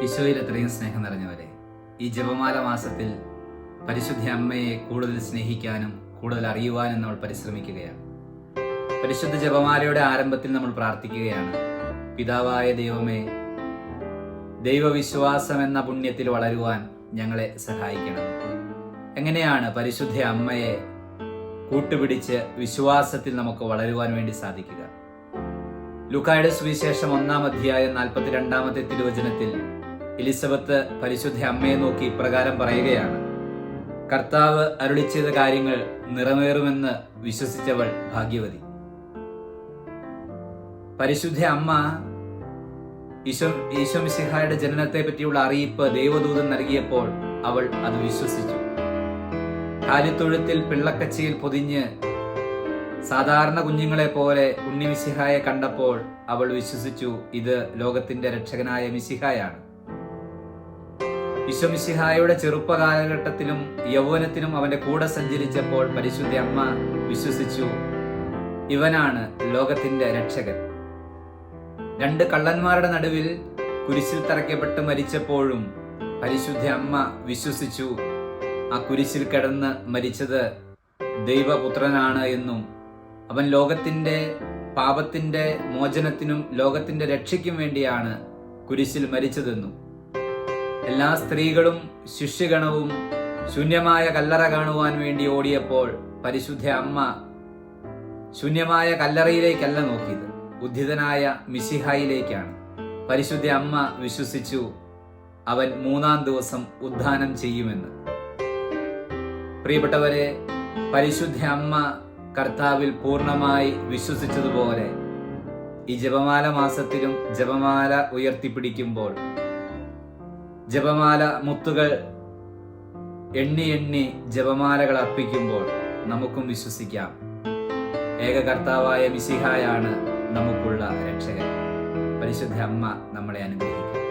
ഈശോയിൽ എത്രയും സ്നേഹം നിറഞ്ഞവരെ, ഈ ജപമാല മാസത്തിൽ പരിശുദ്ധ അമ്മയെ കൂടുതൽ സ്നേഹിക്കാനും കൂടുതൽ അറിയുവാനും നമ്മൾ പരിശ്രമിക്കുകയാണ്. പരിശുദ്ധ ജപമാലയുടെ ആരംഭത്തിൽ നമ്മൾ പ്രാർത്ഥിക്കുകയാണ്: പിതാവായ ദൈവമേ, ദൈവവിശ്വാസം എന്ന പുണ്യത്തിൽ വളരുവാൻ ഞങ്ങളെ സഹായിക്കണം. എങ്ങനെയാണ് പരിശുദ്ധ അമ്മയെ കൂട്ടുപിടിച്ച് വിശ്വാസത്തിൽ നമുക്ക് വളരുവാൻ വേണ്ടി സാധിക്കുക? ലൂക്കായുടെ സുവിശേഷം 1-ാം അധ്യായം 42-ാമത്തെ തിരുവചനത്തിൽ എലിസബത്ത് പരിശുദ്ധ അമ്മയെ നോക്കി ഇപ്രകാരം പറയുകയാണ്: കർത്താവ് അരുളി ചെയ്ത കാര്യങ്ങൾ നിറവേറുമെന്ന് വിശ്വസിച്ചവൾ ഭാഗ്യവതി. പരിശുദ്ധ അമ്മ ഈശോ മിശിഹായുടെ ജനനത്തെ പറ്റിയുള്ള അറിയിപ്പ് ദൈവദൂതൻ നൽകിയപ്പോൾ അവൾ അത് വിശ്വസിച്ചു. കാലിത്തൊഴുത്തിൽ പിള്ളക്കച്ചിയിൽ പൊതിഞ്ഞ് സാധാരണ കുഞ്ഞുങ്ങളെ പോലെ ഉണ്ണി മിശിഹായെ കണ്ടപ്പോൾ അവൾ വിശ്വസിച്ചു, ഇത് ലോകത്തിന്റെ രക്ഷകനായ മിശിഹായാണ്. ഈശോ മിശിഹായുടെ ചെറുപ്പ കാലഘട്ടത്തിലും യൗവനത്തിലും അവന്റെ കൂടെ സഞ്ചരിച്ചപ്പോൾ പരിശുദ്ധ അമ്മ വിശ്വസിച്ചു, ഇവനാണ് ലോകത്തിന്റെ രക്ഷകൻ. 2 കള്ളന്മാരുടെ നടുവിൽ കുരിശിൽ തറയ്ക്കപ്പെട്ട് മരിച്ചപ്പോഴും പരിശുദ്ധ അമ്മ വിശ്വസിച്ചു, ആ കുരിശിൽ കിടന്ന് മരിച്ചത് ദൈവപുത്രനാണ് എന്നും അവൻ ലോകത്തിന്റെ പാപത്തിന്റെ മോചനത്തിനും ലോകത്തിന്റെ രക്ഷയ്ക്കും വേണ്ടിയാണ് കുരിശിൽ മരിച്ചതെന്നും. എല്ലാ സ്ത്രീകളും ശിഷ്യഗണവും ശൂന്യമായ കല്ലറ കാണുവാൻ വേണ്ടി ഓടിയപ്പോൾ പരിശുദ്ധ അമ്മ ശൂന്യമായ കല്ലറയിലേക്കല്ല നോക്കിയത്, ഉദ്ധിതനായ മിശിഹായിലേക്കാണ്. പരിശുദ്ധ അമ്മ വിശ്വസിച്ചു, അവൻ 3-ാം ദിവസം ഉദ്ധാനം ചെയ്യുമെന്ന്. പ്രിയപ്പെട്ടവരെ, പരിശുദ്ധ അമ്മ കർത്താവിൽ പൂർണ്ണമായി വിശ്വസിച്ചതുപോലെ ഈ ജപമാല മാസത്തിലും ജപമാല ഉയർത്തിപ്പിടിക്കുമ്പോൾ ജപമാല മുത്തുകൾ എണ്ണി എണ്ണി ജപമാലകൾ അർപ്പിക്കുമ്പോൾ നമുക്കും വിശ്വസിക്കാം, ഏക കർത്താവായ മിശിഹായാണ് നമുക്കുള്ള രക്ഷകൻ. പരിശുദ്ധ അമ്മ നമ്മളെ അനുഗ്രഹിക്കും.